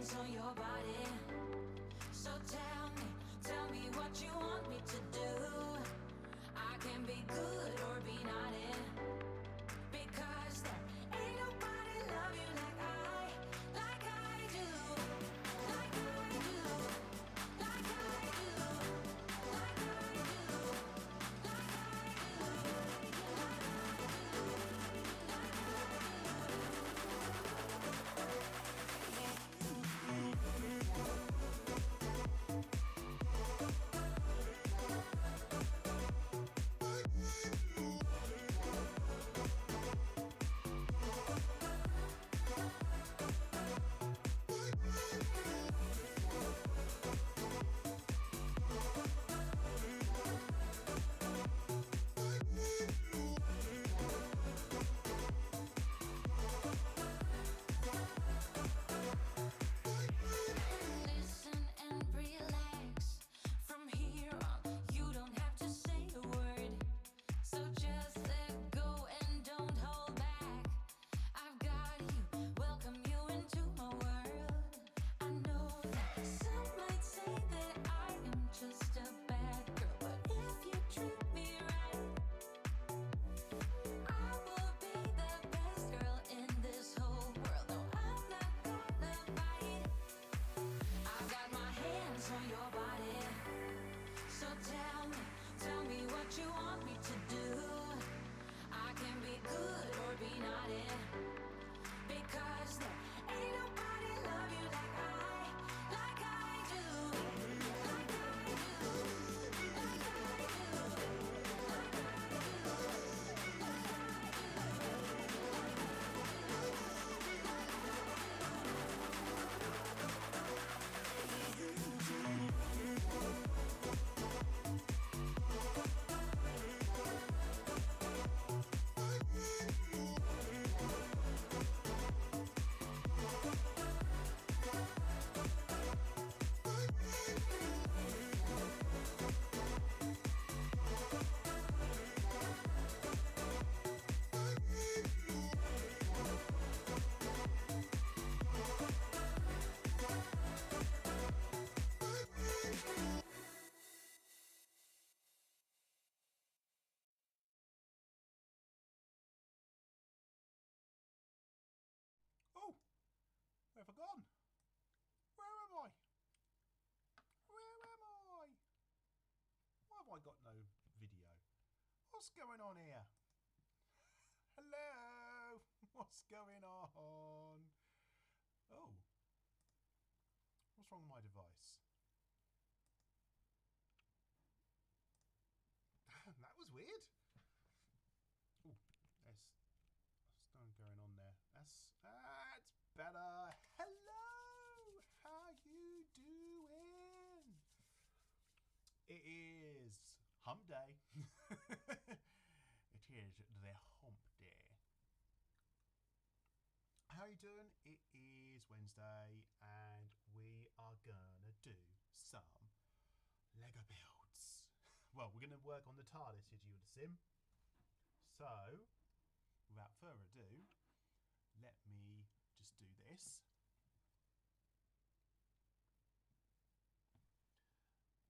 hands on your body. So tell me what you want me to do. I can be good or be naughty, because there ain't nobody love you like I do, like I do, like I do, like I do, like I do, listen and relax. From here on, you don't have to say a word. So just let go and don't hold back. I've got you, welcome you into my world. I know that some might say that I am just a bad girl, but if you treat me right, I will be the best girl in this whole world. No, I'm not gonna fight. I've got my hands on your body. So tell me what you want me to do. I can be good or be naughty, because there ain't nobody love you like I do, like I do, like I do, like Oh, where have I gone? Where am I? Where am I? Why have I got no video? What's going on here? Hello? What's going on? Oh. What's wrong with my device? That was weird. Oh, there's something going on there. That's better. Hello, how you doing? It is hump day. It is the hump day. How you doing? It is Wednesday and we are gonna do some Lego builds. Well, we're gonna work on the TARDIS, as you would assume. So, without further ado, let me just do this.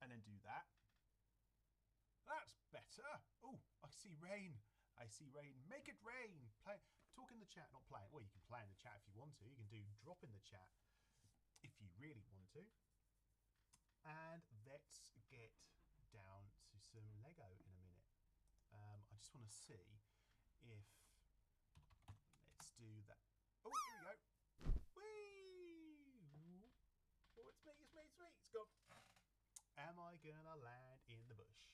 And then do that. That's better. Oh, I see rain. I see rain. Make it rain. Play. Talk in the chat, not play. Well, you can play in the chat if you want to. You can do drop in the chat if you really want to. And let's get down to some Lego in a minute. I just want to see if... Let's do that. Oh, here we go. Whee! Oh, it's me, it's me, it's me. It's gone. Am I going to land in the bush?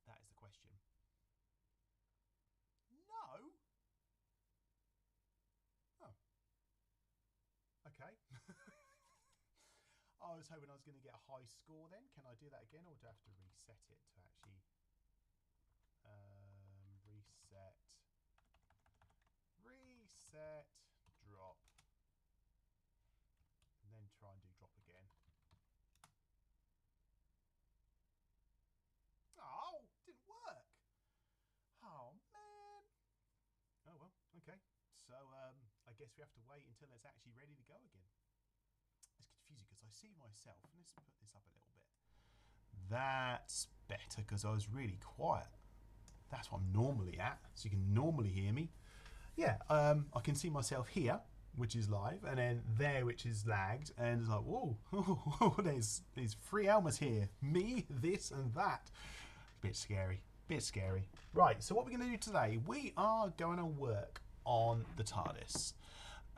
That is the question. No? Oh. Okay. I was hoping I was going to get a high score then. Can I do that again, or do I have to reset it to actually... Reset, drop, and then try and do drop again. Oh, didn't work. Oh man. Oh well, okay. So I guess guess we have to wait until it's actually ready to go again. It's confusing because I see myself. Let's put this up a little bit. That's better because I was really quiet. That's what I'm normally at, so you can normally hear me. Yeah, I can see myself here, which is live, and then there, which is lagged, and it's like, whoa, there's 3 Elmas here. Me, this, and that. Bit scary, bit scary. Right, so what we're going to do today, we are going to work on the TARDIS.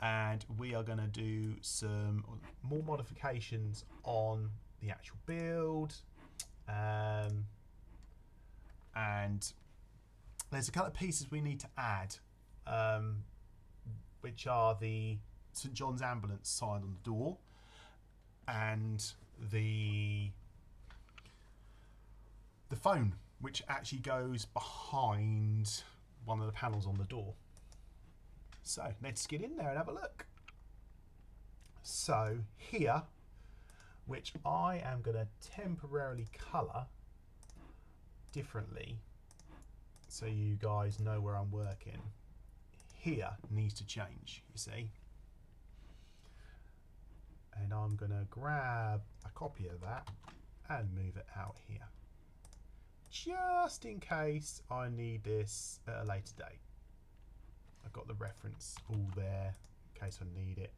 And we are going to do some more modifications on the actual build. And there's a couple of pieces we need to add, which are the St John's ambulance sign on the door and the phone, which actually goes behind one of the panels on the door. So let's get in there and have a look. So here, which I am going to temporarily colour differently so you guys know where I'm working, here needs to change, you see. And I'm going to grab a copy of that and move it out here, just in case I need this at a later date. I've got the reference all there in case I need it.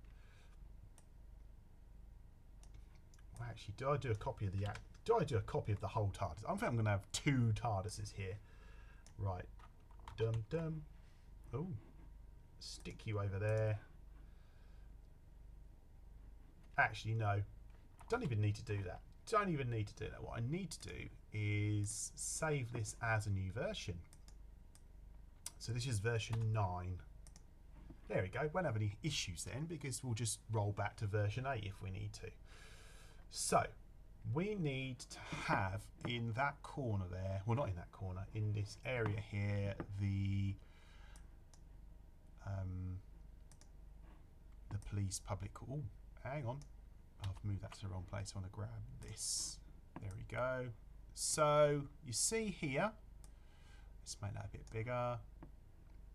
Well, actually, do I do a copy of the whole TARDIS? I think I'm going to have 2 TARDISes here. Right. Dum. Oh. Stick you over there. Actually, no. Don't even need to do that. What I need to do is save this as a new version. So this is version 9. There we go. Won't have any issues then, because we'll just roll back to version 8 if we need to. So we need to have in that corner there, well, not in that corner, in this area here, the police public. Oh, hang on, I've moved that to the wrong place. I want to grab this. There we go. So you see here, let's make that a bit bigger.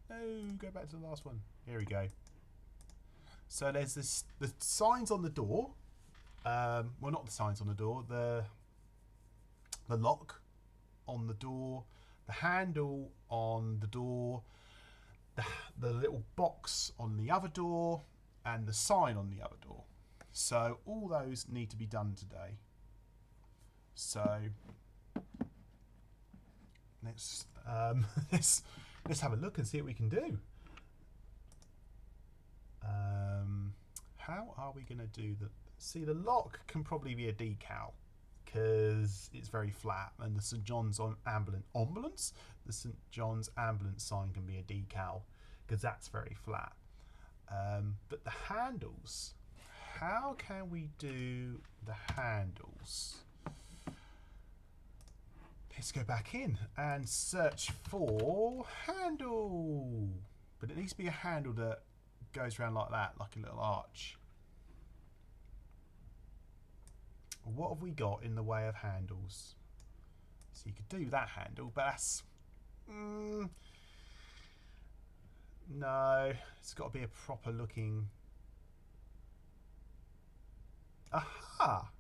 No, go back to the last one. Here we go. So there's the signs on the door. Well, not the signs on the door. The lock on the door, the handle on the door, the little box on the other door, and the sign on the other door. So all those need to be done today. So let's let's have a look and see what we can do. How are we going to do the? See, the lock can probably be a decal because it's very flat, and the St John's ambulance. The St John's ambulance sign can be a decal because that's very flat. But the handles, how can we do the handles? Let's go back in and search for handle. But it needs to be a handle that goes around like that, like a little arch. What have we got in the way of handles? So you could do that handle, but that's... no, it's got to be a proper looking... Aha!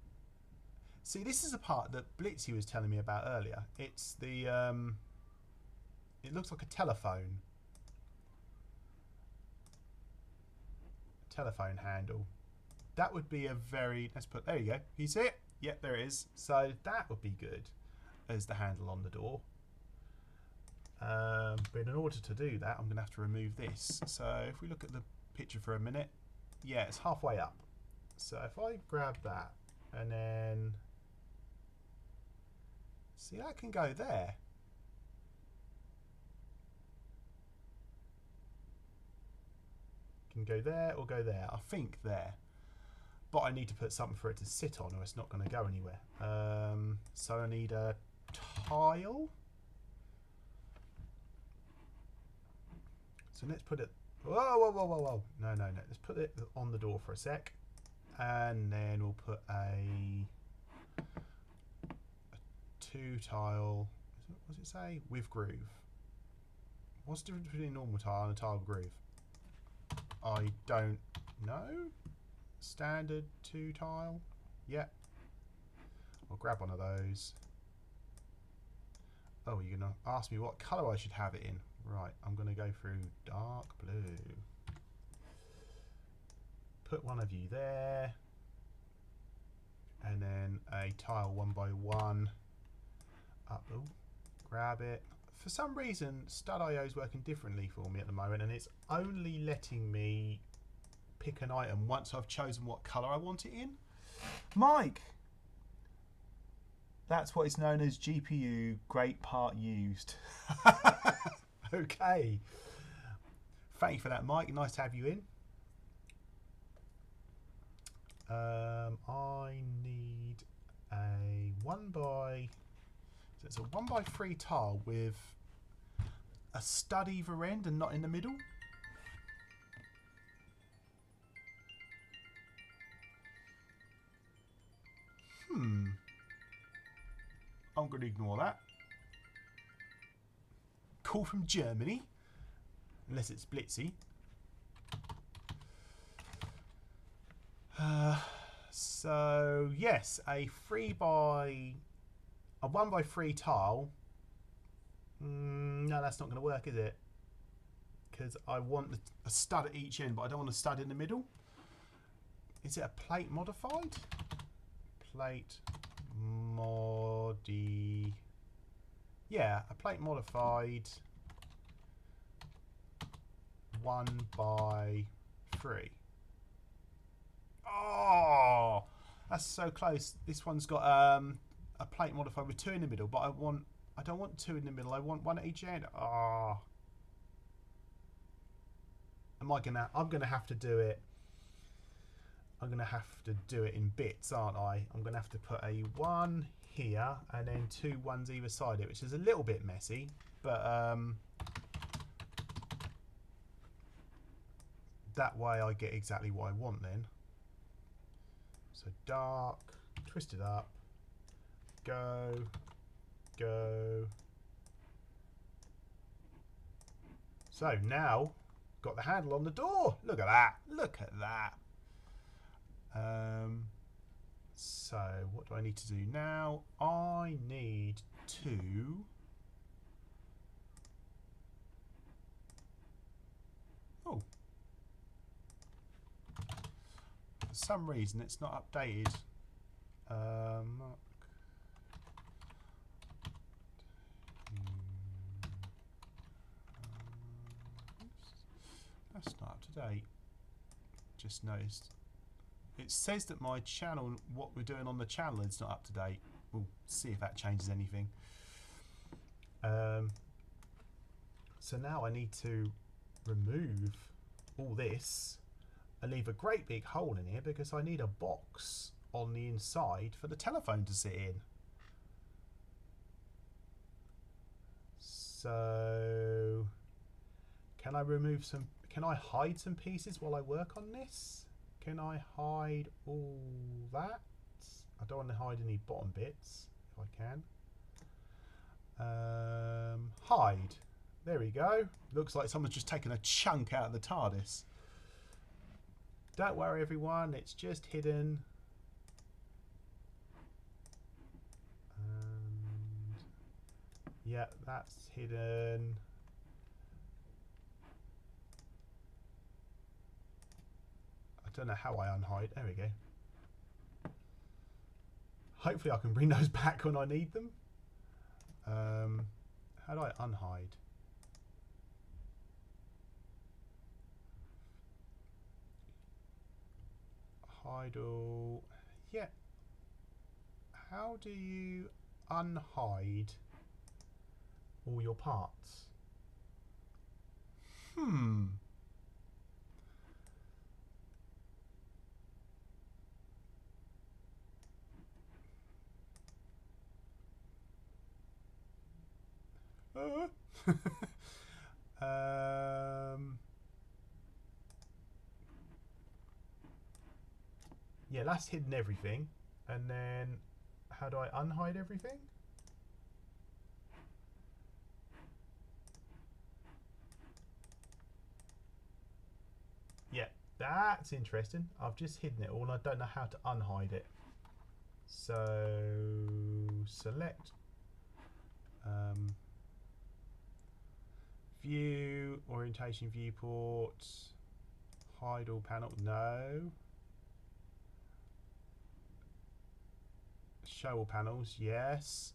See, this is the part that Blitzy was telling me about earlier. It's the... it looks like a telephone. Telephone handle. That would be a very... Let's put... There you go. Can you see it? Yep, there it is. So that would be good as the handle on the door. But in order to do that, I'm going to have to remove this. So if we look at the picture for a minute, yeah, it's halfway up. So if I grab that and then... See, that can go there. Can go there or go there. I think there. But I need to put something for it to sit on or it's not going to go anywhere. So I need a tile. So let's put it... Whoa. No. Let's put it on the door for a sec. And then we'll put a 2-tile... What does it say? With groove. What's the difference between a normal tile and a tile with groove? I don't know. Standard 2 tile. Yeah. I'll grab one of those. Oh, you're going to ask me what colour I should have it in. Right, I'm going to go through dark blue. Put one of you there. And then a tile 1 by 1. Up, oh, grab it. For some reason, Stud.io is working differently for me at the moment, and it's only letting me pick an item once I've chosen what colour I want it in. Mike! That's what is known as GPU, great part used. Okay. Thank you for that, Mike. Nice to have you in. I need a 1 by... So it's a 1 by 3 tile with a stud either end and not in the middle. I'm going to ignore that. Call from Germany. Unless it's Blitzy. So, yes, a 1 by 3 tile. No, that's not going to work, is it? Because I want a stud at each end, but I don't want a stud in the middle. Is it a plate modified? Plate modi. Yeah, a plate modified 1 by 3. Oh, that's so close. This one's got a plate modified with 2 in the middle, but I don't want 2 in the middle. I want 1 at each end. Oh. I'm gonna have to do it. I'm gonna have to do it in bits, aren't I? I'm gonna have to put a 1 here and then 2 ones either side of it, which is a little bit messy, but that way I get exactly what I want then. So dark, twist it up, go, go. So now, got the handle on the door. Look at that, look at that. So what do I need to do now? I need to for some reason it's not updated. That's not up to date. Just noticed. It says that my channel, what we're doing on the channel, is not up to date. We'll see if that changes anything. So now I need to remove all this and leave a great big hole in here because I need a box on the inside for the telephone to sit in. So can I remove some, can I hide some pieces while I work on this? Can I hide all that? I don't want to hide any bottom bits if I can. Hide. There we go. Looks like someone's just taken a chunk out of the TARDIS. Don't worry everyone, it's just hidden. And yeah, that's hidden. I don't know how I unhide. There we go. Hopefully I can bring those back when I need them. How do I unhide? Hide all. Yeah. How do you unhide all your parts? Yeah, that's hidden everything. And then how do I unhide everything? That's interesting. I've just hidden it all and I don't know how to unhide it. So select view, orientation viewport, hide all panel, no. Show all panels, yes.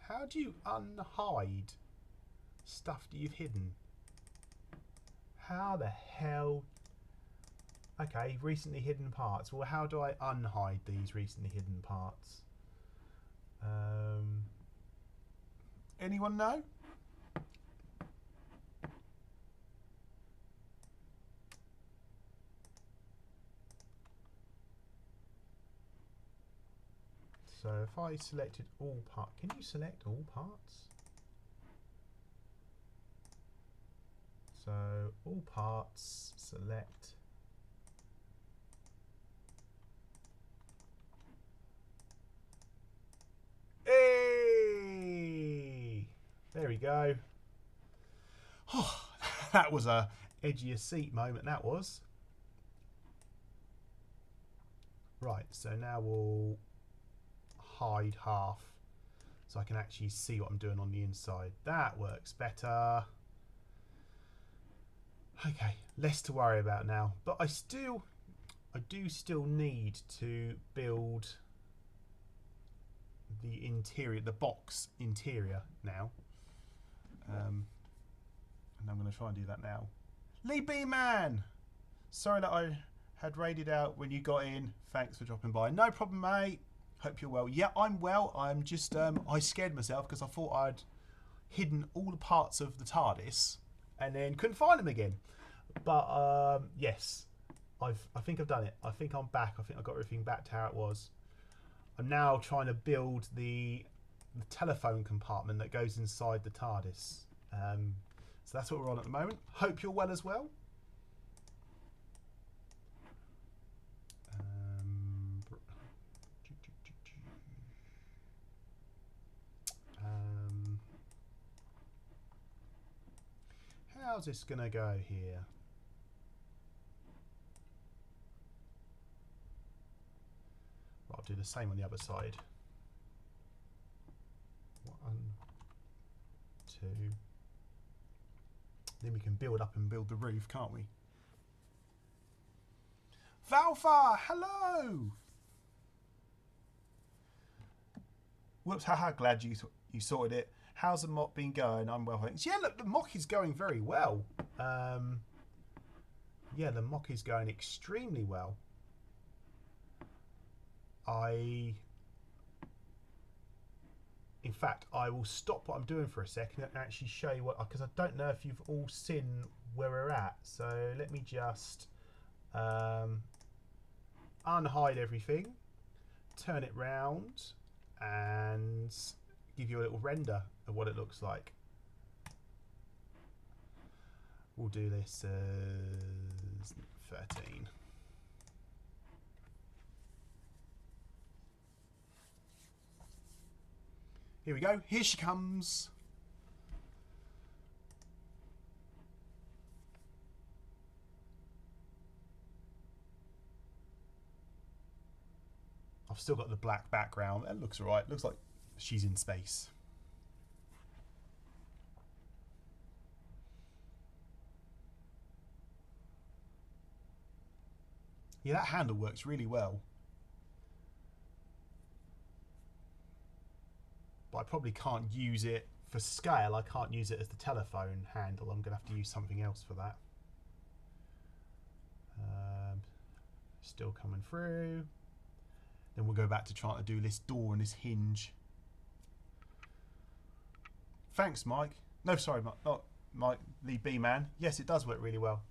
How do you unhide stuff that you've hidden? How the hell? Okay, recently hidden parts. Well, how do I unhide these recently hidden parts? Anyone know? So if I selected all parts, can you select all parts? So all parts, select. Hey! There we go. Oh, that was a edge of your seat moment, that was. Right, so now we'll hide half so I can actually see what I'm doing on the inside. That works better. Okay, less to worry about now. But I do still need to build the interior, the box interior now. And I'm going to try and do that now. Lee B Man! Sorry that I had raided out when you got in. Thanks for dropping by. No problem, mate. Hope you're well. Yeah, I'm well. I'm just, I scared myself because I thought I'd hidden all the parts of the TARDIS and then couldn't find them again. But, yes, I think I've done it. I think I'm back. I think I got everything back to how it was. I'm now trying to build the telephone compartment that goes inside the TARDIS. So that's what we're on at the moment. Hope you're well as well. How's this going to go here? I'll do the same on the other side. 1, 2. Then we can build up and build the roof, can't we? Valfa, hello! Whoops, haha, glad you sorted it. How's the MOC been going? I'm well, thanks. Yeah, look, the MOC is going very well. Yeah, the MOC is going extremely well. In fact, I will stop what I'm doing for a second and actually show you what, because I don't know if you've all seen where we're at. So let me just unhide everything, turn it round, and give you a little render of what it looks like. We'll do this as 13. Here we go. Here she comes. I've still got the black background. It looks alright. Looks like she's in space. Yeah, that handle works really well. But I probably can't use it for scale. I can't use it as the telephone handle. I'm going to have to use something else for that. Still coming through. Then we'll go back to trying to do this door and this hinge. Thanks, Mike. No, sorry, not Mike, the B-man. Yes, it does work really well.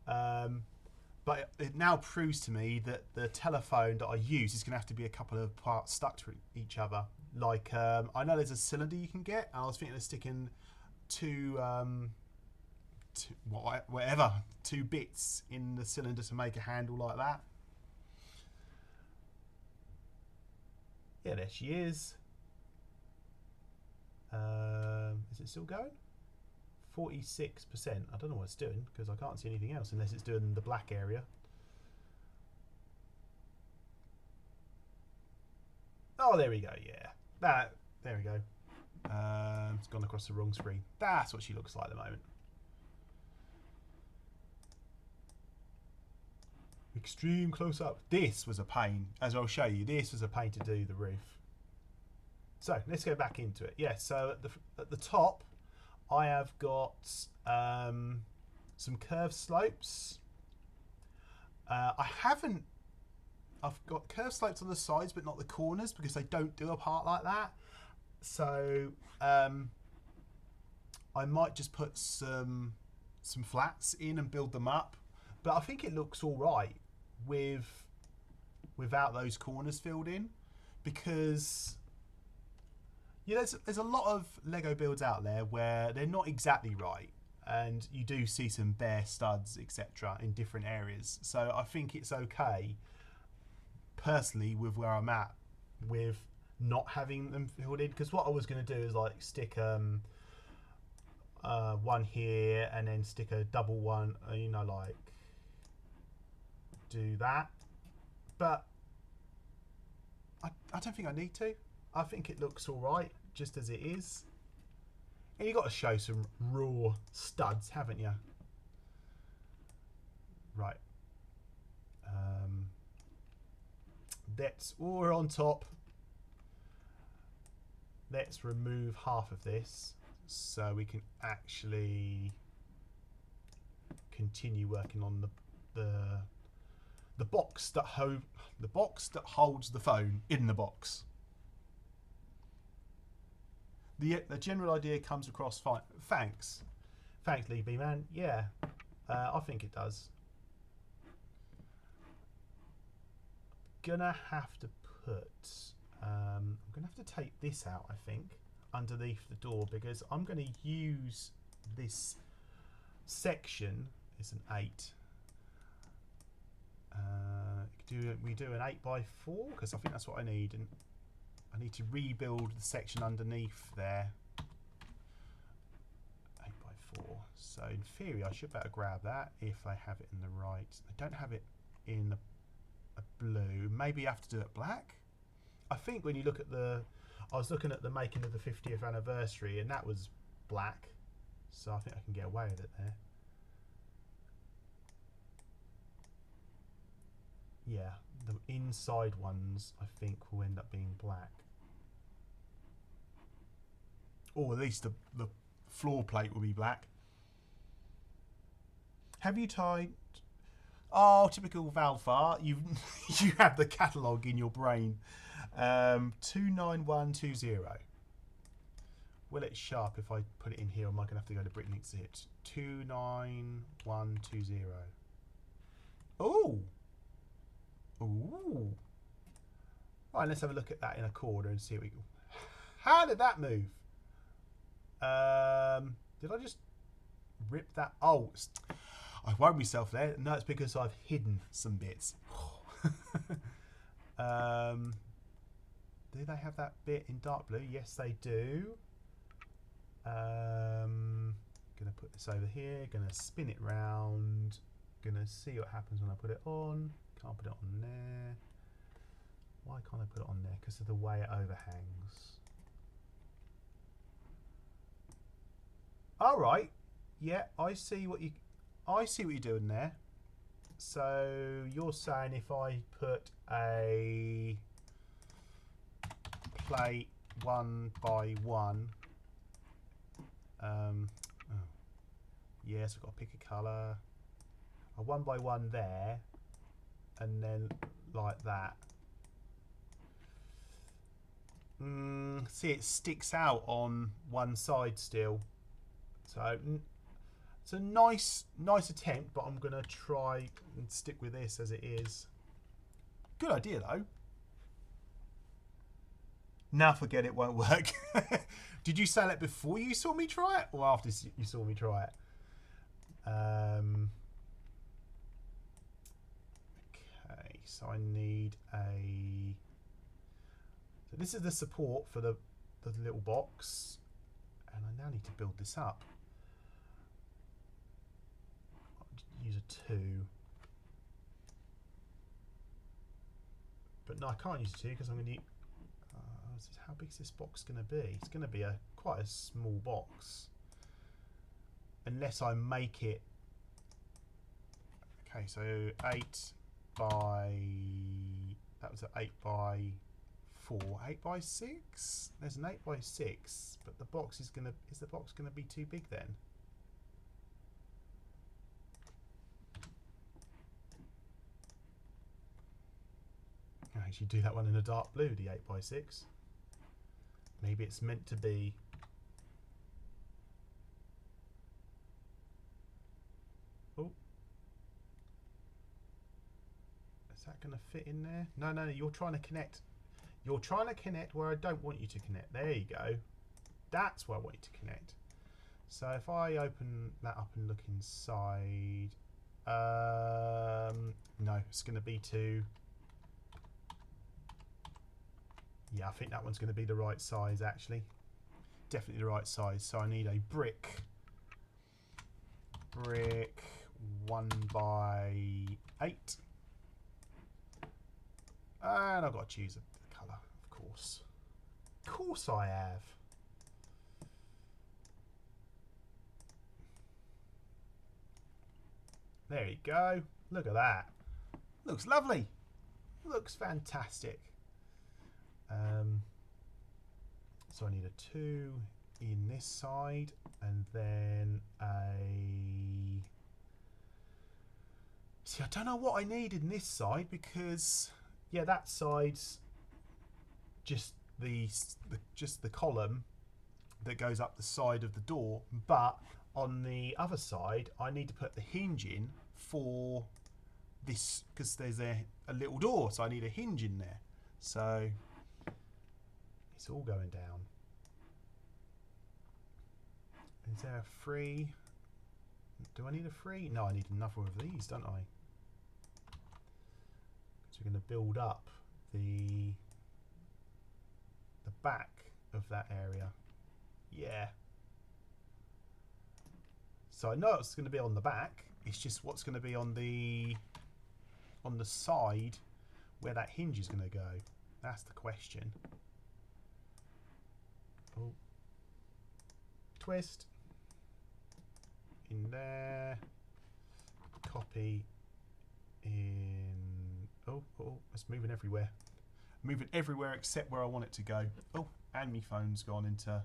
But it now proves to me that the telephone that I use is going to have to be a couple of parts stuck to each other. Like, I know there's a cylinder you can get. I was thinking of sticking two bits in the cylinder to make a handle like that. Yeah, there she is. Is it still going? 46%. I don't know what it's doing because I can't see anything else unless it's doing the black area. Oh, there we go. Yeah, there we go. It's gone across the wrong screen. That's what she looks like at the moment. Extreme close up. This was a pain, as I'll show you. This was a pain to do the roof. So let's go back into it. Yeah. So at the top, I have got some curved slopes. I've got curved slopes on the sides, but not the corners because they don't do a part like that. So I might just put some flats in and build them up. But I think it looks all right without those corners filled in, because there's a lot of Lego builds out there where they're not exactly right, and you do see some bare studs, etc., in different areas. So I think it's okay, personally, with where I'm at with not having them filled in, because what I was going to do is like stick one here and then stick a double one, like do that, but I don't think I need to. I think it looks all right just as it is. And you've got to show some raw studs, haven't you? Right. We're on top. Let's remove half of this so we can actually continue working on the box that holds the phone in the box. The general idea comes across fine. Thanks, Lee B Man. Yeah, I think it does. Gonna have to put. I'm gonna have to take this out, I think, underneath the door, because I'm going to use this section. It's an 8. We do an 8x4 because I think that's what I need, and I need to rebuild the section underneath there. 8x4. So in theory, I should better grab that if I have it in the right. I don't have it in a blue. Maybe I have to do it black. I think when you look at I was looking at the making of the 50th anniversary, and that was black, so I think I can get away with it there. Yeah, the inside ones I think will end up being black. Or at least the floor plate will be black. Have you tied? Oh, typical Valfar. You have the catalogue in your brain. 29120. Well, it's sharp if I put it in here. I might have to go to Bricklinks to hit 29120. Oh. Ooh. Right, let's have a look at that in a corner and see what we can. How did that move? Did I just rip that? Oh, I worried myself there. No, it's because I've hidden some bits. Do they have that bit in dark blue? Yes, they do. Gonna put this over here. Gonna spin it round. Gonna see what happens when I put it on. Can't put it on there. Why can't I put it on there? Because of the way it overhangs. All right. Yeah, I see what you're doing there. So you're saying if I put a plate 1x1, yes, I've got to pick a colour. A 1x1 there, and then like that. See, it sticks out on one side still. So it's a nice attempt, but I'm gonna try and stick with this as it is. Good idea though. Now forget it won't work. Did you say that before you saw me try it, or after you saw me try it? Okay, so I need a. So this is the support for the little box, and I now need to build this up. I'll use a 2, but no, I can't use a 2 because I'm going to need. how big is this box going to be? It's going to be quite a small box. Unless I make it... Okay, so 8 by... That was an 8 by 4. 8 by 6? There's an 8 by 6, but the box is going to... Is the box going to be too big then? I actually do that one in a dark blue, the 8 by 6. Maybe it's meant to be... Oh. Is that going to fit in there? No, no, you're trying to connect. You're trying to connect where I don't want you to connect. There you go. That's where I want you to connect. So if I open that up and look inside... no, it's going to be too... Yeah, I think that one's going to be the right size, actually. Definitely the right size. So I need a brick 1 by 8. And I've got to choose a colour, of course. Of course I have. There you go. Look at that. Looks lovely. Looks fantastic. So I need a 2 in this side, and then a... See, I don't know what I need in this side, because yeah, that side's just the column that goes up the side of the door, but on the other side I need to put the hinge in for this, because there's a little door, so I need a hinge in there. So it's all going down. Is there a 3? Do I need a 3? No, I need another of these, don't I? So we're going to build up the back of that area. Yeah. So I know it's going to be on the back. It's just what's going to be on the side where that hinge is going to go. That's the question. Oh. Twist. In there. Copy. In. Oh, it's moving everywhere. Moving everywhere except where I want it to go. Oh, and my phone's gone into...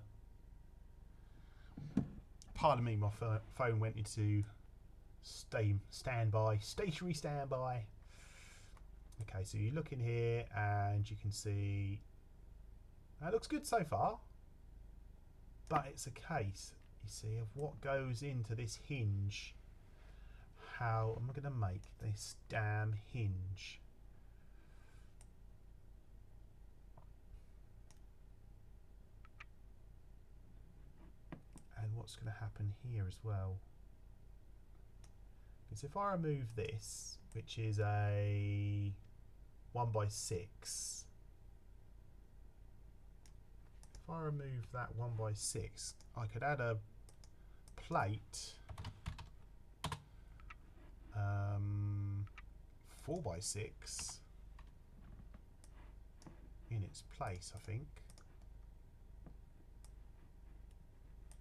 Pardon me, my phone went into standby, stationary standby. Okay, so you look in here and you can see that looks good so far, but it's a case, you see, of what goes into this hinge. How am I going to make this damn hinge? And what's going to happen here as well? Because if I remove this, which is a 1 by 6, if I remove that 1 by 6, I could add a plate 4 by 6 in its place, I think.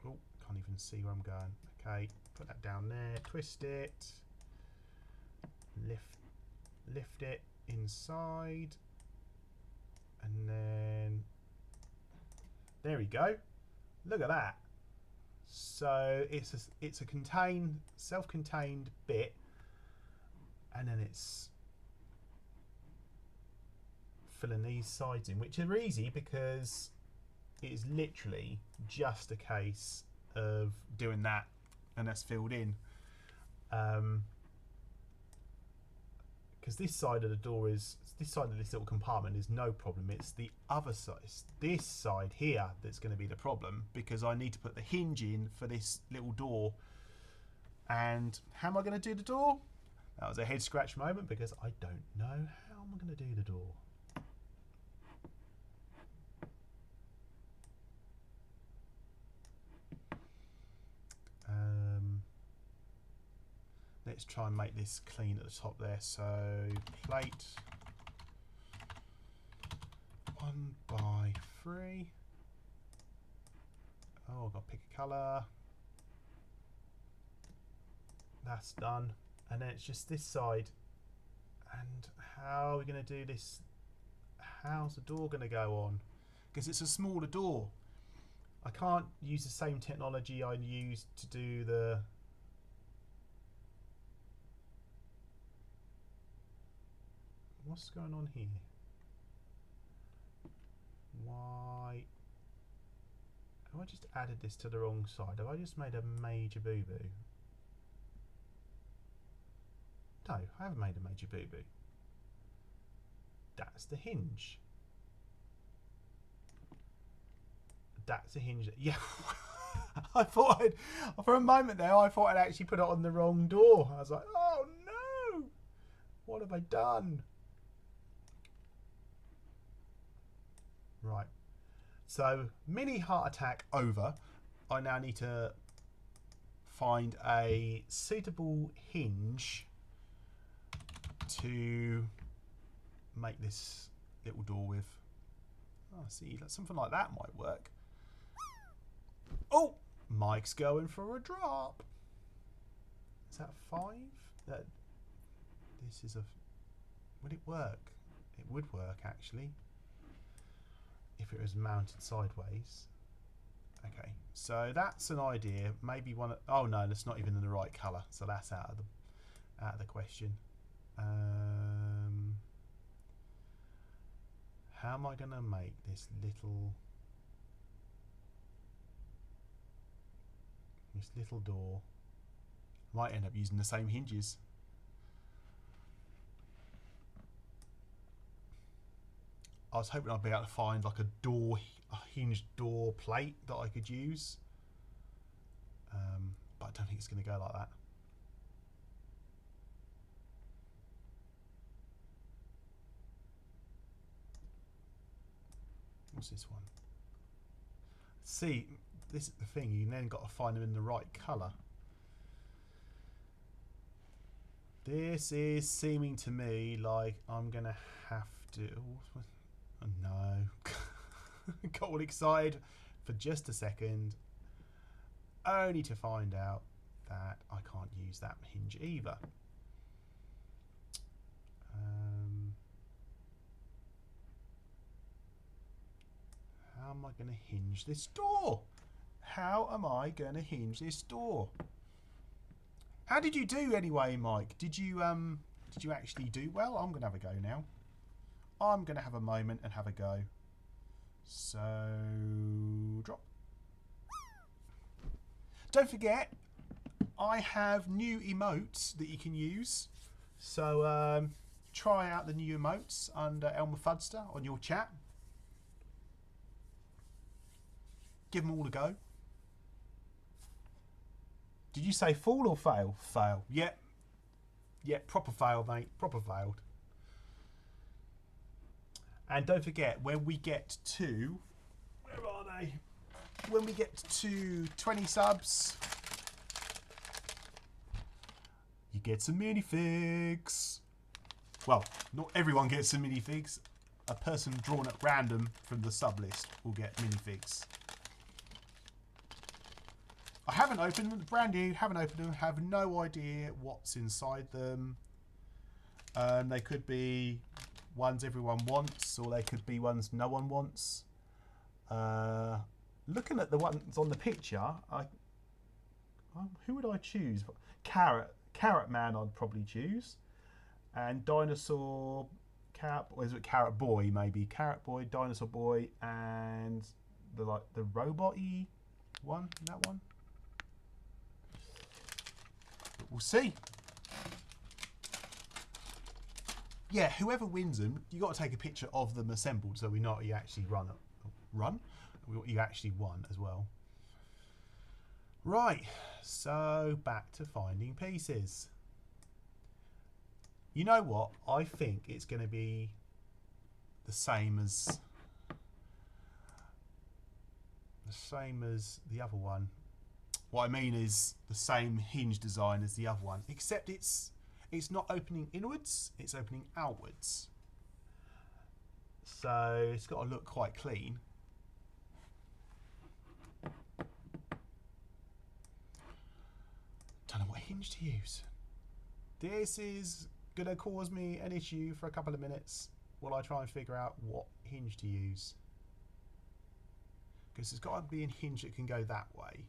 Oh, can't even see where I'm going. Okay, put that down there, twist it, lift it inside, and then there we go. Look at that. So it's a self-contained bit, and then it's filling these sides in, which are easy because it is literally just a case of doing that, and that's filled in. Because this side of the door is, this side of this little compartment is no problem. It's the other side, this side here, that's going to be the problem, because I need to put the hinge in for this little door. And how am I going to do the door? That was a head scratch moment, because I don't know how am I going to do the door. Let's try and make this clean at the top there. So plate 1 by 3. Oh, I've got to pick a colour. That's done. And then it's just this side. And how are we going to do this? How's the door going to go on? Because it's a smaller door. I can't use the same technology I used to do the... What's going on here? Why? Have I just added this to the wrong side? Have I just made a major boo-boo? No, I haven't made a major boo-boo. That's the hinge. That's a hinge. Yeah. I thought for a moment there, I thought I'd actually put it on the wrong door. I was like, oh no! What have I done? Right. So, mini heart attack over. I now need to find a suitable hinge to make this little door with. Oh, see, something like that might work. Oh, Mike's going for a drop. Is that 5? This is a... Would it work? It would work, actually, if it was mounted sideways. Okay, so that's an idea. Maybe one... Oh, no, that's not even in the right colour, so that's out of the question. How am I going to make this little door? Might end up using the same hinges. I was hoping I'd be able to find like a hinged door plate that I could use, but I don't think it's going to go like that. What's this one? See, this is the thing, you then got to find them in the right colour. This is seeming to me like I'm going to have to... Oh no. Got all excited for just a second, only to find out that I can't use that hinge either. How am I going to hinge this door? How am I going to hinge this door? How did you do anyway, Mike? Did you actually do well? I'm going to have a go now. I'm going to have a moment and have a go. So, drop. Don't forget, I have new emotes that you can use. So, try out the new emotes under Elmer Fudster on your chat. Give them all a go. Did you say fall or fail? Fail. Yep. Yep, proper fail, mate. Proper failed. And don't forget, when we get to... Where are they? When we get to 20 subs, you get some minifigs. Well, not everyone gets some minifigs. A person drawn at random from the sub list will get minifigs. I haven't opened them, brand new, haven't opened them, have no idea what's inside them. They could be ones everyone wants, or they could be ones no one wants. Looking at the ones on the picture, who would I choose? Carrot Man I'd probably choose. And Dinosaur, or is it Carrot Boy maybe? Carrot Boy, Dinosaur Boy, and the robot-y one, that one. We'll see. Yeah, whoever wins them, you got to take a picture of them assembled so we know what you actually what you actually won as well. Right, so back to finding pieces. You know what? I think it's going to be the same as the other one. What I mean is the same hinge design as the other one, except it's not opening inwards, it's opening outwards. So it's got to look quite clean. hinge to use? This is going to cause me an issue for a couple of minutes while I try and figure out what hinge to use. Because there's got to be a hinge that can go that way.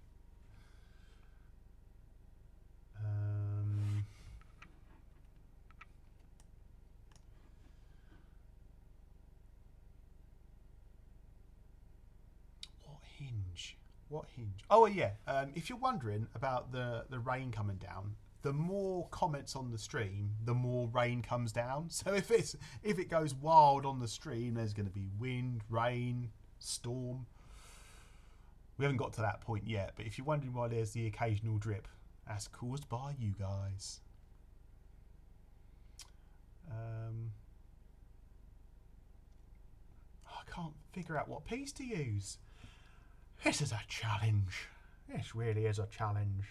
What hinge? Oh yeah, if you're wondering about the rain coming down, the more comments on the stream, the more rain comes down. So if it goes wild on the stream, there's going to be wind, rain, storm. We haven't got to that point yet, but if you're wondering why there's the occasional drip, that's caused by you guys. I can't figure out what piece to use. This is a challenge. This really is a challenge.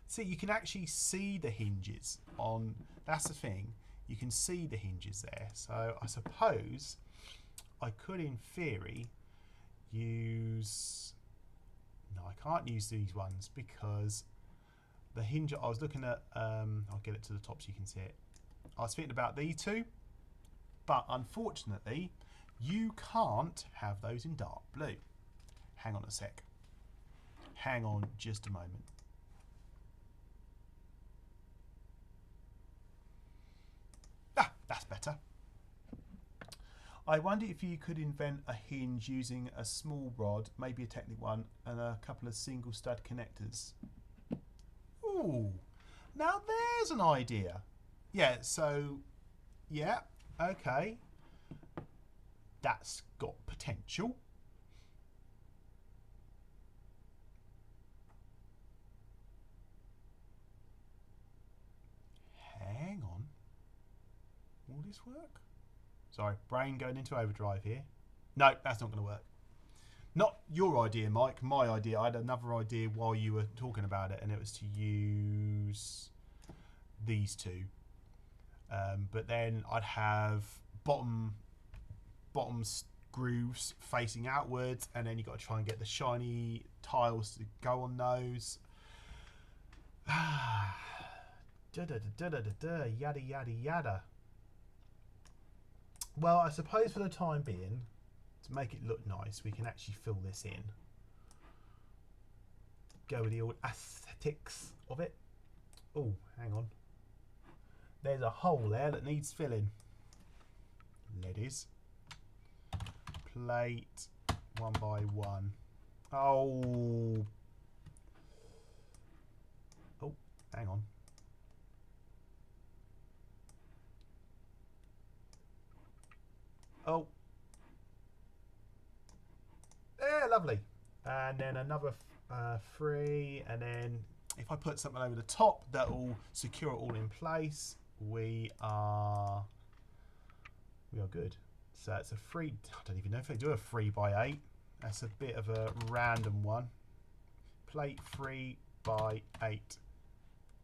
See, you can actually see the hinges on... That's the thing. You can see the hinges there. So I suppose I could, in theory, use... No, I can't use these ones because the hinge I was looking at... I'll get it to the top so you can see it. I was thinking about these two, but unfortunately... You can't have those in dark blue. Hang on a sec. Hang on just a moment. Ah, that's better. I wonder if you could invent a hinge using a small rod, maybe a Technic one, and a couple of single stud connectors. Ooh, now there's an idea. Yeah, so, yeah, okay. That's got potential. Hang on. Will this work? Sorry, brain going into overdrive here. No, that's not going to work. Not your idea, Mike. My idea. I had another idea while you were talking about it, and it was to use these two. But then I'd have bottom grooves facing outwards, and then you've got to try and get the shiny tiles to go on those. Yada yada yada. Well, I suppose for the time being, to make it look nice, we can actually fill this in. Go with the old aesthetics of it. Oh, hang on. There's a hole there that needs filling. Ladies. Plate 1 by 1. Oh, hang on. Oh, yeah, lovely. And then another 3, and then if I put something over the top, that will secure it all in place. We are good. So it's a 3. I don't even know if they do a 3 by 8. That's a bit of a random one. Plate 3 by 8.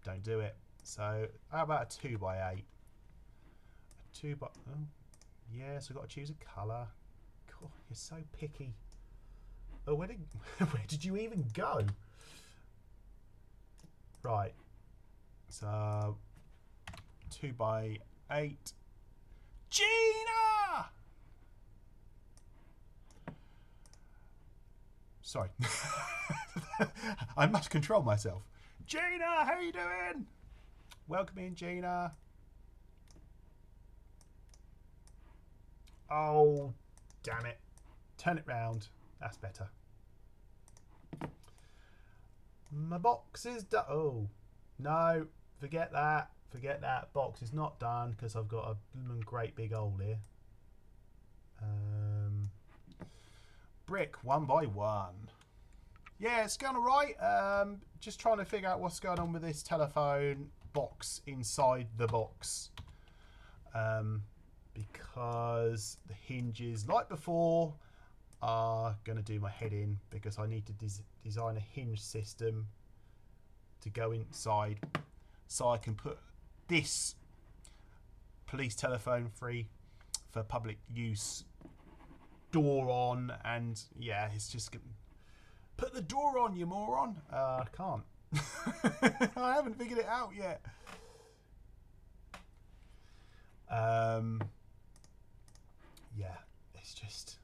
Don't do it. So how about a 2 by 8? A 2 by... Oh, yes, I've got to choose a colour. God, you're so picky. Oh, where did you even go? Right. So 2 by 8. Gina! Sorry. I must control myself. Gina, how are you doing? Welcome in, Gina. Oh, damn it. Turn it round. That's better. My box is done. Oh, no. Forget that. Forget that. Box is not done because I've got a great big hole here. Brick 1 by 1. Yeah, it's going all right. Just trying to figure out what's going on with this telephone box inside the box. Because the hinges, like before, are going to do my head in because I need to design a hinge system to go inside so I can put this police telephone free for public use door on, and yeah, it's just put the door on, you moron. I can't. I haven't figured it out yet. Yeah, it's just,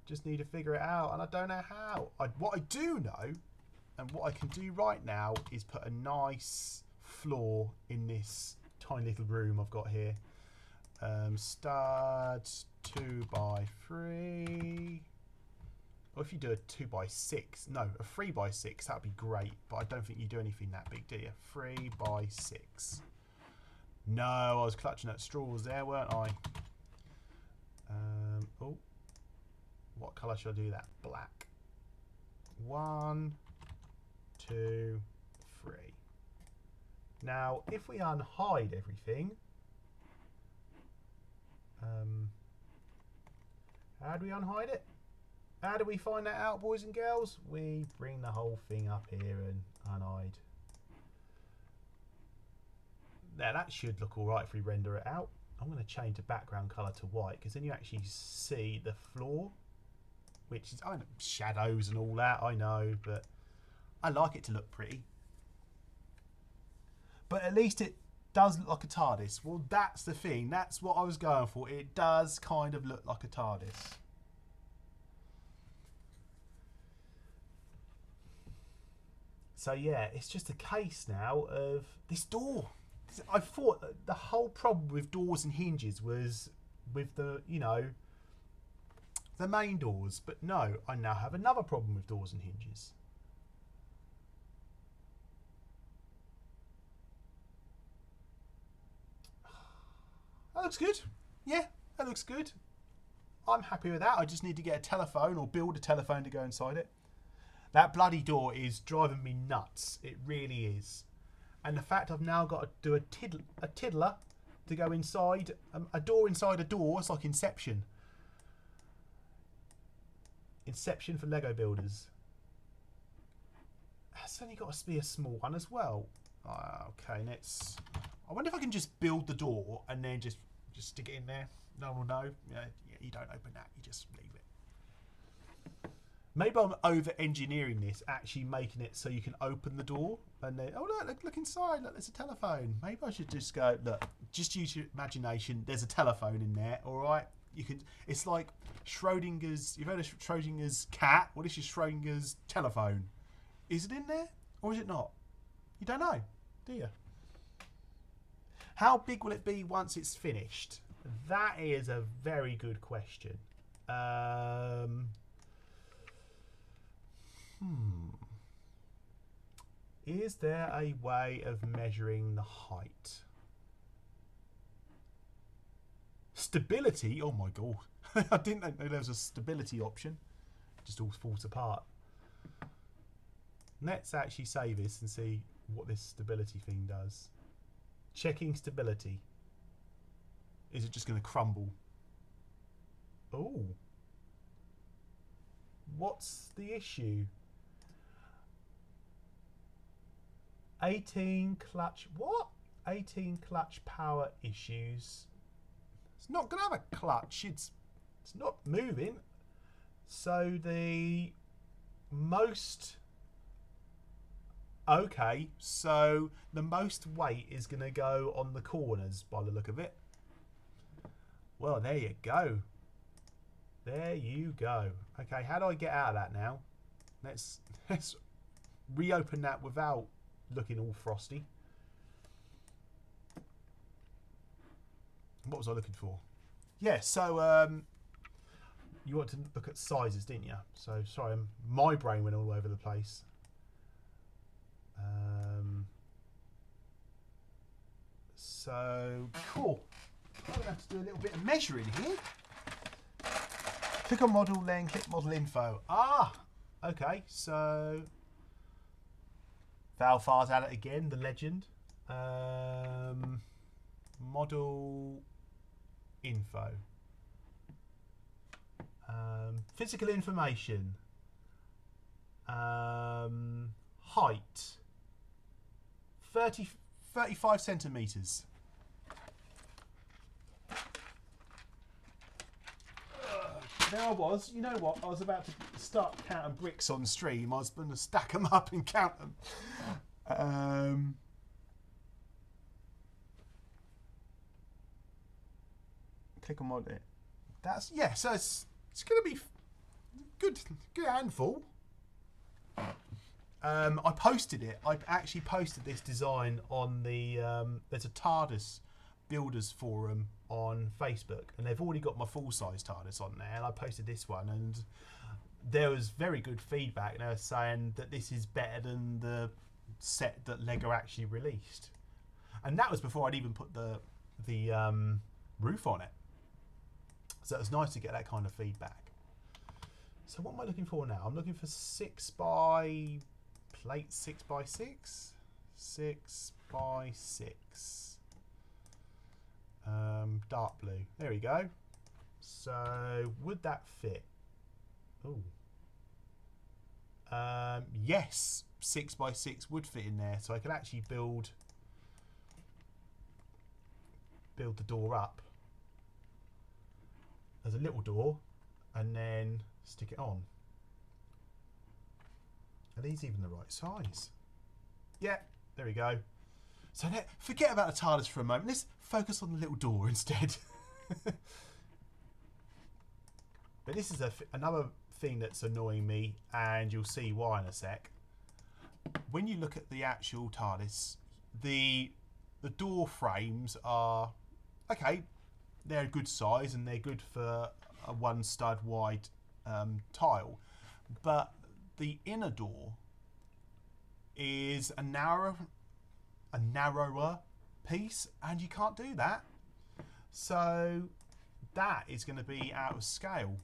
just need to figure it out, and I don't know how. What I do know, and what I can do right now, is put a nice floor in this tiny little room I've got here. Studs 2x3. Or if you do a 2x6, no, a 3x6, that'd be great. But I don't think you do anything that big, do you? 3x6. No, I was clutching at straws there, weren't I? Oh, what colour should I do that? Black. 1, 2, 3. Now, if we unhide everything, how do we unhide it? How do we find that out, boys and girls? We bring the whole thing up here and unhide. Now that should look alright if we render it out. I'm going to change the background colour to white, because then you actually see the floor, which is, I know, shadows and all that, I know, but I like it to look pretty. But at least it does look like a TARDIS. Well, that's the thing. That's what I was going for. It does kind of look like a TARDIS. So yeah, it's just a case now of this door. I thought that the whole problem with doors and hinges was with the, you know, the main doors. But no, I now have another problem with doors and hinges. That looks good. Yeah, that looks good. I'm happy with that. I just need to get a telephone or build a telephone to go inside it. That bloody door is driving me nuts. It really is. And the fact I've now got to do a tiddler to go inside a door inside a door. It's like Inception. Inception for Lego builders. That's only got to be a small one as well. Okay, let's. I wonder if I can just build the door and then just stick it in there. No one will know. Yeah, you don't open that. You just leave it. Maybe I'm over-engineering this, actually making it so you can open the door and then, oh look inside, look, there's a telephone. Maybe I should just go, look, just use your imagination, there's a telephone in there, all right? You can. It's like Schrodinger's, you've heard of Schrodinger's cat? What is your Schrodinger's telephone? Is it in there or is it not? You don't know, do you? How big will it be once it's finished? That is a very good question. Is there a way of measuring the height? Stability? Oh my god. I didn't know there was a stability option. It just all falls apart. Let's actually save this and see what this stability thing does. Checking stability. Is it just going to crumble? Oh. What's the issue? 18 clutch. What? 18 clutch power issues. It's not going to have a clutch. It's not moving. So the most. Okay, so the most weight is going to go on the corners by the look of it. Well, there you go. There you go. Okay, how do I get out of that now? Let's reopen that without looking all frosty. What was I looking for? Yeah, so you want to look at sizes, didn't you? So sorry, my brain went all over the place. So cool. I'm going to have to do a little bit of measuring here. Click on model, then click model info. Ah, okay. So Valfar's at it again, the legend. Model info. Physical information. Height. 35 centimetres. there I was. You know what? I was about to start counting bricks on stream. I was going to stack them up and count them. Click on mod it. That's yeah. So it's going to be good handful. I posted it. I actually posted this design on the there's a TARDIS builders forum on Facebook, and they've already got my full size TARDIS on there, and I posted this one, and there was very good feedback. They were saying that this is better than the set that Lego actually released, and that was before I'd even put the roof on it. So it was nice to get that kind of feedback. So what am I looking for now? I'm looking for 6 by 6. Dark blue. There we go. So would that fit? Oh. Yes, 6 by 6 would fit in there. So I could actually build the door up as a little door, and then stick it on. Are these even the right size? Yeah, there we go. So forget about the TARDIS for a moment. Let's focus on the little door instead. But this is another thing that's annoying me, and you'll see why in a sec. When you look at the actual TARDIS, the door frames are okay. They're a good size and they're good for a 1 stud wide tile, but the inner door is a narrower piece, and you can't do that. So that is going to be out of scale,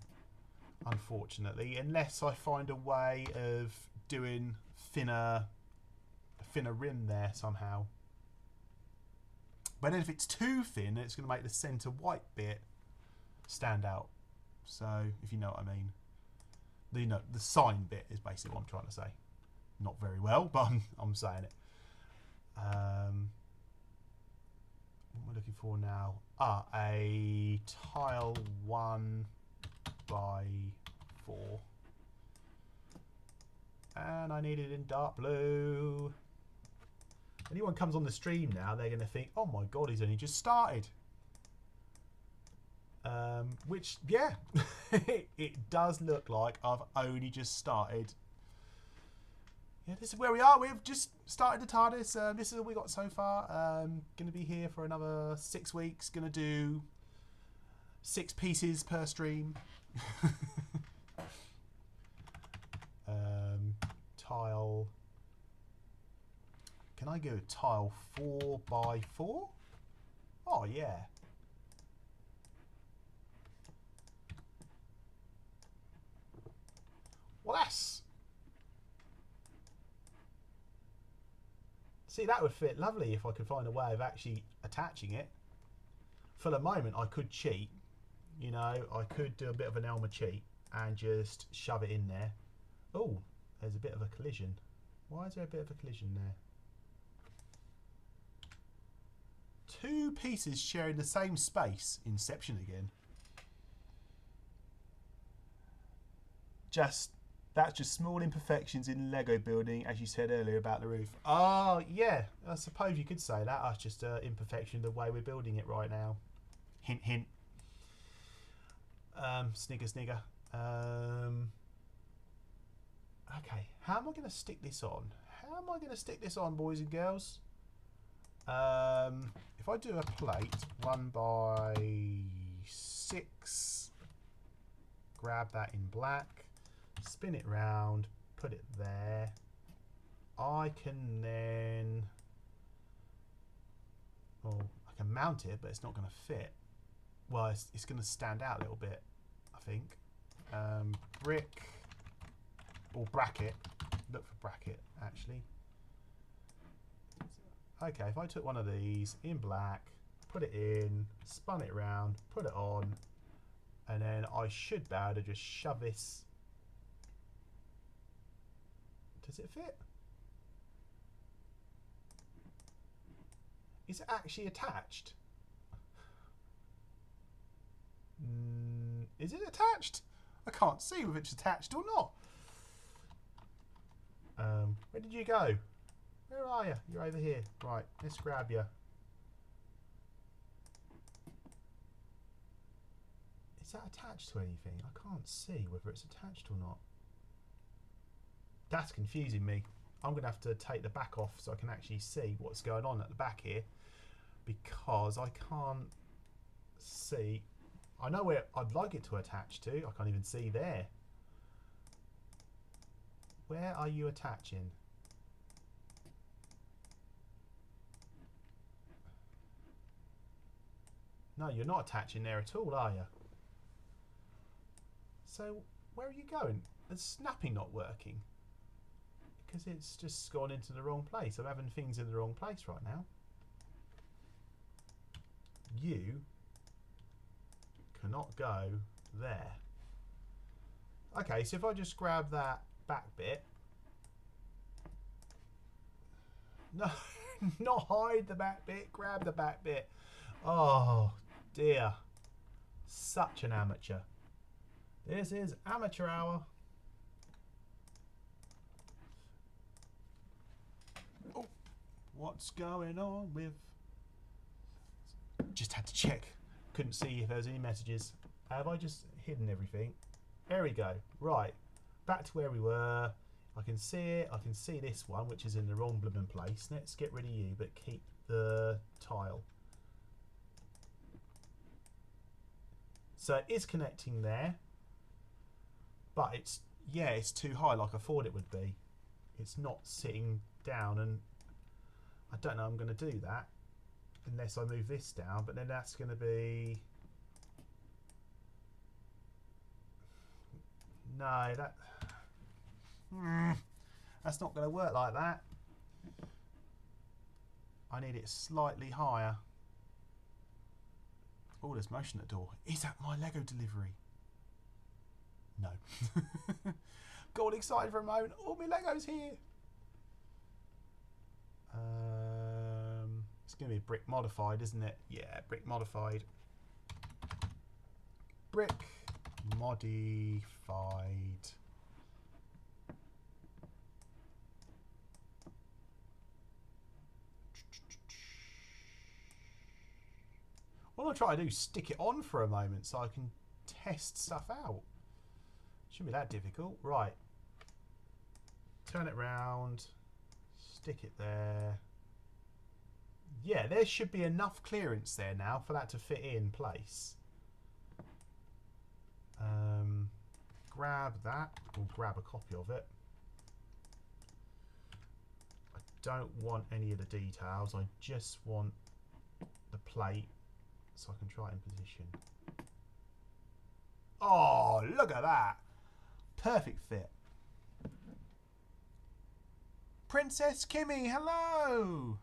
unfortunately, unless I find a way of doing thinner rim there somehow. But then if it's too thin, it's going to make the centre white bit stand out. So if you know what I mean. The sign bit is basically what I'm trying to say. Not very well, but I'm saying it. What am I looking for now? A tile 1 by 4. And I need it in dark blue. Anyone comes on the stream now, they're going to think, oh my god, he's only just started. Which, yeah, it does look like I've only just started. Yeah, this is where we are. We've just started the TARDIS. This is all we got so far. Going to be here for another 6 weeks. Going to do 6 pieces per stream. Tile. Can I go tile 4 by 4? Oh yeah. Well, that's... See, that would fit lovely if I could find a way of actually attaching it. For the moment, I could cheat. You know, I could do a bit of an Elmer cheat and just shove it in there. Oh, there's a bit of a collision. Why is there a bit of a collision there? 2 pieces sharing the same space. Inception again. That's just small imperfections in Lego building, as you said earlier about the roof. Oh, yeah, I suppose you could say that. That's just an imperfection the way we're building it right now. Hint, hint. Snigger, snigger. Okay, how am I going to stick this on? How am I going to stick this on, boys and girls? If I do a plate 1 by 6, grab that in black, spin it round, put it there. I can then, well, I can mount it, but it's not going to fit. Well, it's going to stand out a little bit, I think. Brick or bracket. Look for bracket, actually. Okay, if I took one of these in black, put it in, spun it round, put it on, and then I should be able to just shove this. Does it fit? Is it actually attached? Is it attached? I can't see if it's attached or not. Where did you go? Where are you? You're over here. Right, let's grab you. Is that attached to anything? I can't see whether it's attached or not. That's confusing me. I'm going to have to take the back off so I can actually see what's going on at the back here, because I can't see. I know where I'd like it to attach to. I can't even see there. Where are you attaching? No, you're not attaching there at all, are you? So, where are you going? Is snapping not working? Because it's just gone into the wrong place. I'm having things in the wrong place right now. You cannot go there. Okay, so if I just grab that back bit. No, not hide the back bit, grab the back bit. Oh dear. Such an amateur. This is amateur hour. Oh, what's going on with... Just had to check. Couldn't see if there was any messages. Have I just hidden everything? There we go. Right. Back to where we were. I can see it. I can see this one, which is in the wrong blooming place. Let's get rid of you, but keep the tile. So it is connecting there. But it's, yeah, it's too high like I thought it would be. It's not sitting down, and I don't know I'm going to do that unless I move this down, but then that's going to be... No, that's not going to work like that. I need it slightly higher. Oh, there's motion at the door. Is that my Lego delivery? No. Got all excited for a moment. All my Legos here. It's going to be brick modified, isn't it? Yeah, brick modified. Brick modified. What I'll try to do is stick it on for a moment so I can test stuff out. Shouldn't be that difficult. Right. Turn it round. Stick it there. Yeah, there should be enough clearance there now for that to fit in place. Grab that. We'll grab a copy of it. I don't want any of the details. I just want the plate so I can try it in position. Oh, look at that. Perfect fit. Princess Kimmy, hello.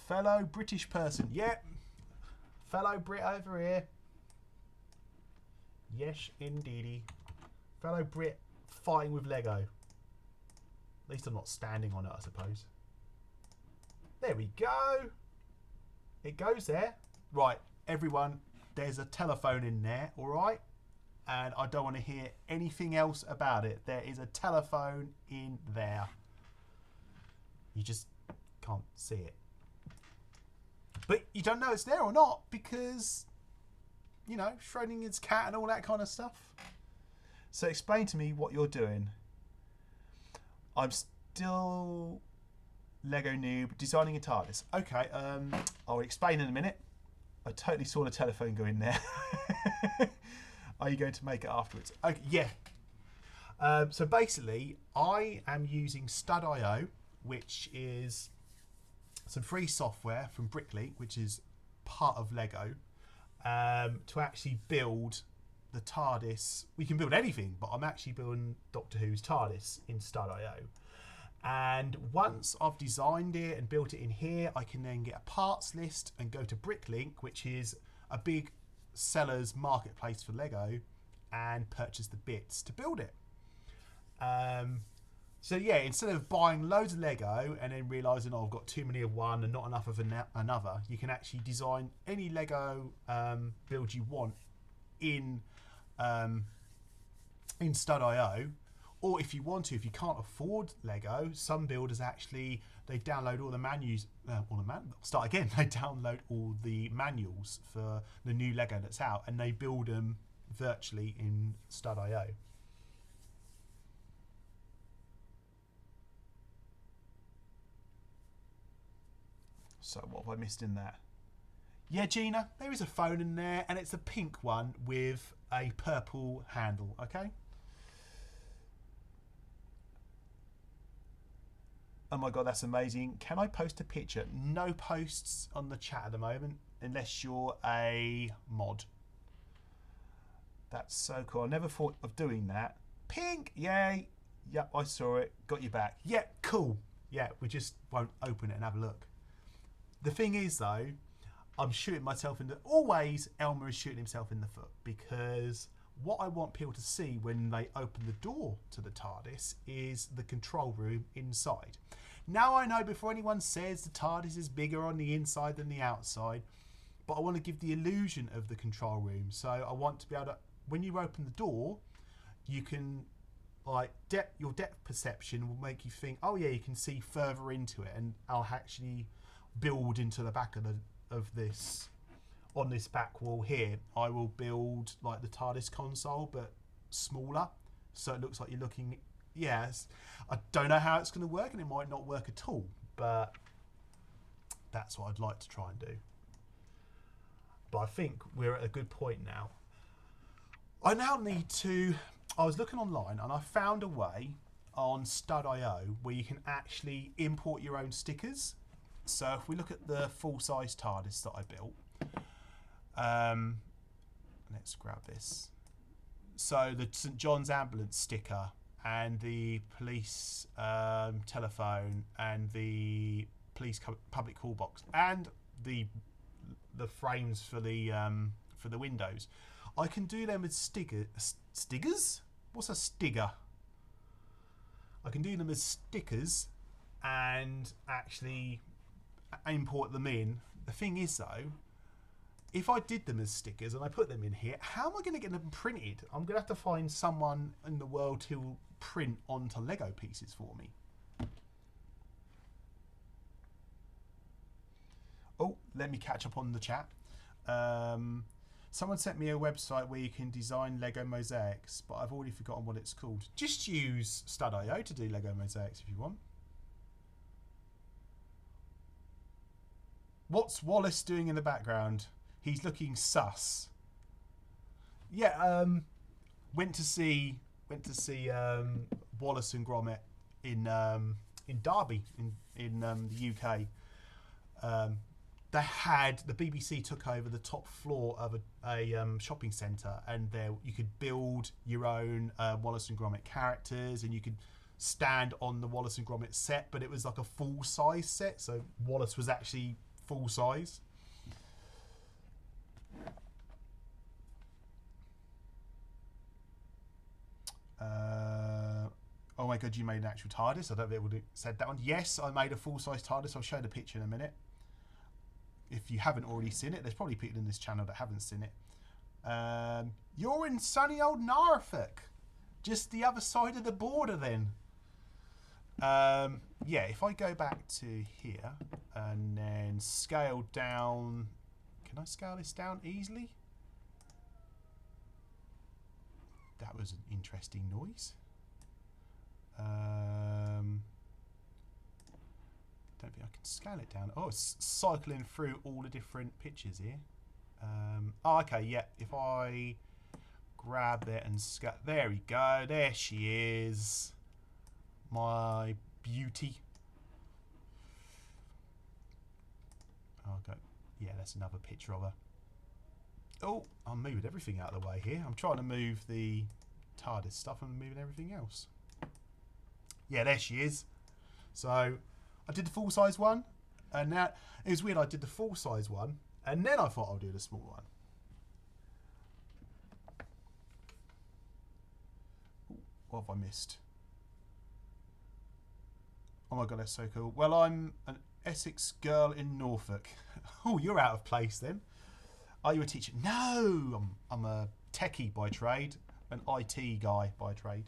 Fellow British person. Yep. Fellow Brit over here. Yes, indeedy. Fellow Brit fighting with Lego. At least I'm not standing on it, I suppose. There we go. It goes there. Right, everyone, there's a telephone in there, all right? And I don't want to hear anything else about it. There is a telephone in there. You just can't see it. But you don't know it's there or not because, you know, Schrodinger's cat and all that kind of stuff. So explain to me what you're doing. I'm still Lego noob designing a TARDIS. Okay, I'll explain in a minute. I totally saw the telephone go in there. Are you going to make it afterwards? Okay, yeah. So basically, I am using Stud.io, which is some free software from Bricklink, which is part of Lego, to actually build the TARDIS. We can build anything, but I'm actually building Doctor Who's TARDIS in Stud.io. And once I've designed it and built it in here, I can then get a parts list and go to Bricklink, which is a big seller's marketplace for Lego, and purchase the bits to build it. So yeah, instead of buying loads of Lego and then realising, oh, I've got too many of one and not enough of another, you can actually design any Lego build you want in in Stud.io. Or if you want to, if you can't afford Lego, some builders actually, they download all the menus, they download all the manuals for the new Lego that's out, and they build them virtually in Stud.io. So what have I missed in that? Yeah, Gina, there is a phone in there, and it's a pink one with a purple handle, okay? Oh my god, that's amazing. Can I post a picture? No posts on the chat at the moment, unless you're a mod. That's so cool. I never thought of doing that. Pink, yay. Yep, I saw it. Got you back. Yeah, cool. Yeah, we just won't open it and have a look. The thing is, though, I'm shooting myself in the... Always, Elmer is shooting himself in the foot, because what I want people to see when they open the door to the TARDIS is the control room inside. Now I know before anyone says the TARDIS is bigger on the inside than the outside, but I want to give the illusion of the control room. So I want to be able to, when you open the door, you can, like, your depth perception will make you think, oh yeah, you can see further into it, and I'll actually build into the back of this. On this back wall here, I will build like the TARDIS console, but smaller, so it looks like you're looking. Yes, I don't know how it's going to work, and it might not work at all, but that's what I'd like to try and do. But I think we're at a good point now. I now need to... I was looking online, and I found a way on Stud.io where you can actually import your own stickers. So if we look at the full-size TARDIS that I built, let's grab this. So the St John's ambulance sticker, and the police telephone, and the police public call box, and the frames for the windows. I can do them with stickers. What's a sticker? I can do them as stickers and actually import them in. The thing is, though, if I did them as stickers and I put them in here, how am I going to get them printed? I'm going to have to find someone in the world who will print onto Lego pieces for me. Oh, let me catch up on the chat. Someone sent me a website where you can design Lego mosaics, but I've already forgotten what it's called. Just use Stud.io to do Lego mosaics if you want. What's Wallace doing in the background? He's looking sus. Yeah, went to see Wallace and Gromit in Derby in the UK. The BBC took over the top floor of a shopping centre, and there you could build your own Wallace and Gromit characters, and you could stand on the Wallace and Gromit set, but it was like a full size set, so Wallace was actually full size. Oh my god, you made an actual TARDIS. I don't think it would have said that one. Yes, I made a full-size TARDIS. I'll show the picture in a minute. If you haven't already seen it, there's probably people in this channel that haven't seen it. You're in sunny old Norfolk, just the other side of the border then. Yeah, if I go back to here and then scale down, can I scale this down easily? That was an interesting noise. Don't think I can scale it down. Oh, it's cycling through all the different pictures here. Oh, okay, yeah. If I grab that and scale, there we go. There she is, my beauty. Oh, go. Yeah, that's another picture of her. Oh, I'm moving everything out of the way here. I'm trying to move the TARDIS stuff and moving everything else. Yeah, there she is. So I did the full size one, and now it was weird. I did the full size one, and then I thought I'll do the small one. Ooh, what have I missed? Oh my god, that's so cool. Well, I'm an Essex girl in Norfolk. Oh, you're out of place then. Are you a teacher? No, I'm a techie by trade, an IT guy by trade.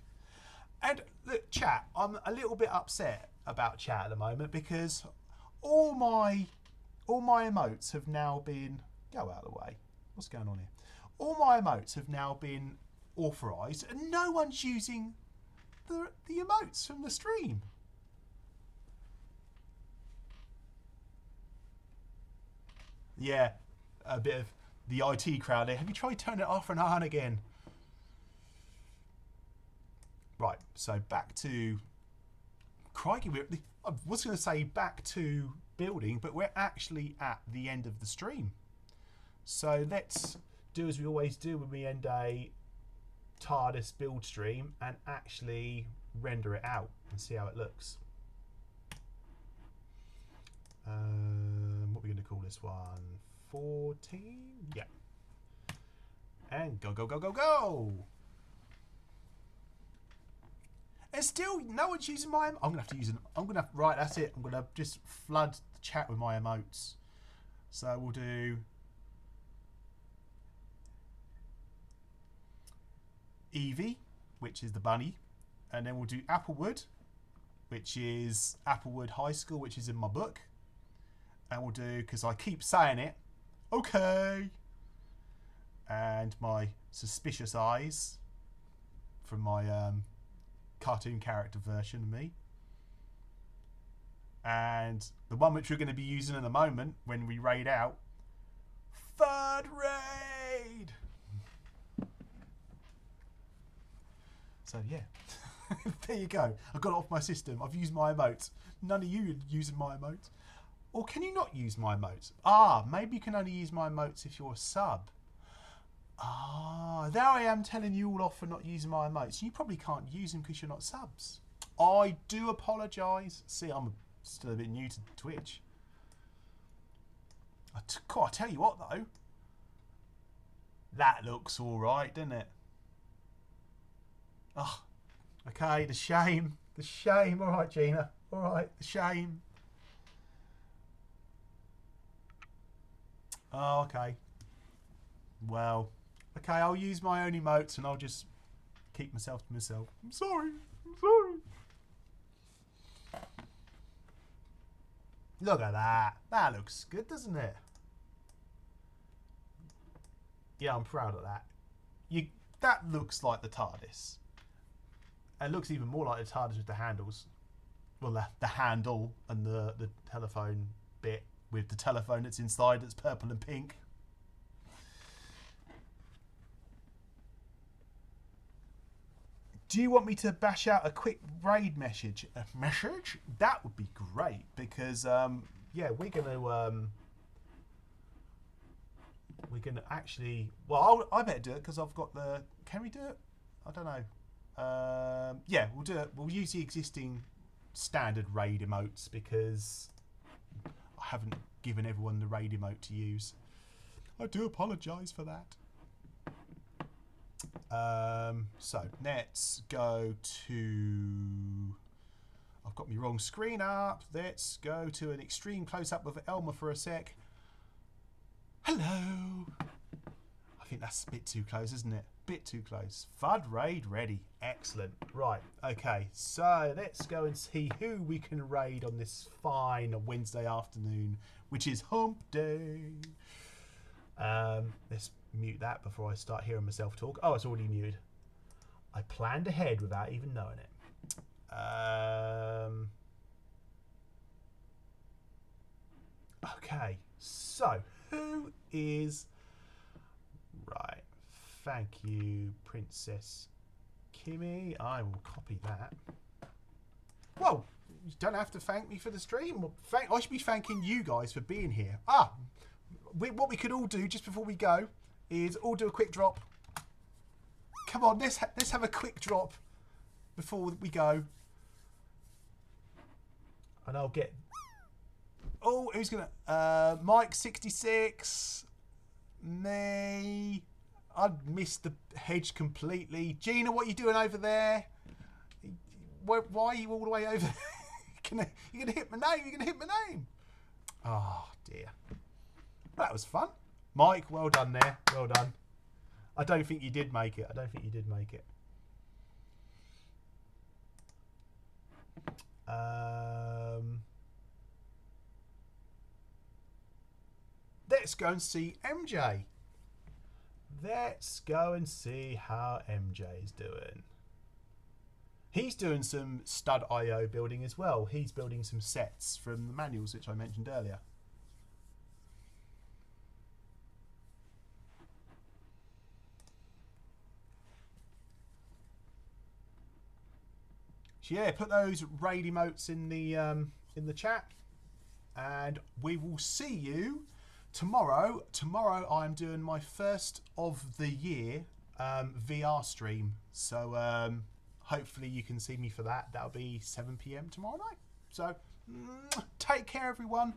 And look, chat, I'm a little bit upset about chat at the moment because all my emotes have now been... Go out of the way. What's going on here? All my emotes have now been authorised and no one's using the emotes from the stream. Yeah, a bit of the IT crowd there. Have you tried turning it off and on again? Right, so back to... Crikey, I was going to say back to building, but we're actually at the end of the stream. So let's do as we always do when we end a TARDIS build stream and actually render it out and see how it looks. What are we going to call this one? 14? Yeah. And go, go, go, go, go! And still, no one's using my... I'm going to have to use them. Right, that's it. I'm going to just flood the chat with my emotes. So we'll do... Evie, which is the bunny. And then we'll do Applewood, which is Applewood High School, which is in my book. And we'll do, because I keep saying it, okay. And my suspicious eyes from my cartoon character version of me. And the one which we're going to be using in a moment when we raid out, third raid. So yeah, there you go. I got it off my system. I've used my emotes. None of you are using my emotes. Or can you not use my emotes? Ah, maybe you can only use my emotes if you're a sub. Ah, there I am telling you all off for not using my emotes. You probably can't use them because you're not subs. I do apologise. See, I'm still a bit new to Twitch. I tell you what though. That looks alright, doesn't it? Oh, okay, the shame. The shame. Alright, Gina. Alright, the shame. Oh, okay. Well, okay, I'll use my own emotes and I'll just keep myself to myself. I'm sorry. I'm sorry. Look at that. That looks good, doesn't it? Yeah, I'm proud of that. That looks like the TARDIS. It looks even more like the TARDIS with the handles. Well, the handle and the telephone bit with the telephone that's inside that's purple and pink. Do you want me to bash out a quick raid message? A message? That would be great because yeah, we're gonna actually. Well, I better do it because I've got the. Can we do it? I don't know. Yeah, we'll do it. We'll use the existing standard raid emotes because I haven't given everyone the raid emote to use. I do apologise for that. So let's go to... I've got my wrong screen up. Let's go to an extreme close-up of Elmer for a sec. Hello. I think that's a bit too close, isn't it? Bit too close. FUD raid ready. Excellent. Right. Okay. So let's go and see who we can raid on this fine Wednesday afternoon, which is hump day. Let's mute that before I start hearing myself talk. Oh, it's already muted. I planned ahead without even knowing it. Okay. So who is... Right. Thank you, Princess Kimmy. I will copy that. Well, you don't have to thank me for the stream. I should be thanking you guys for being here. What we could all do just before we go is all do a quick drop. Come on, let's have a quick drop before we go. And I'll get... Oh, who's going to... Mike66. Me... I missed the hedge completely. Gina, what are you doing over there? Why are you all the way over there? You're going to hit my name. You're going to hit my name. Oh, dear. That was fun. Mike, well done there. Well done. I don't think you did make it. Let's go and see MJ. Let's go and see how MJ is doing. He's doing some stud IO building as well. He's building some sets from the manuals which I mentioned earlier. So yeah, put those raid emotes in the chat, and we will see you tomorrow. Tomorrow I'm doing my first of the year VR stream, so hopefully you can see me for that. That'll be 7 PM tomorrow night. So take care, everyone.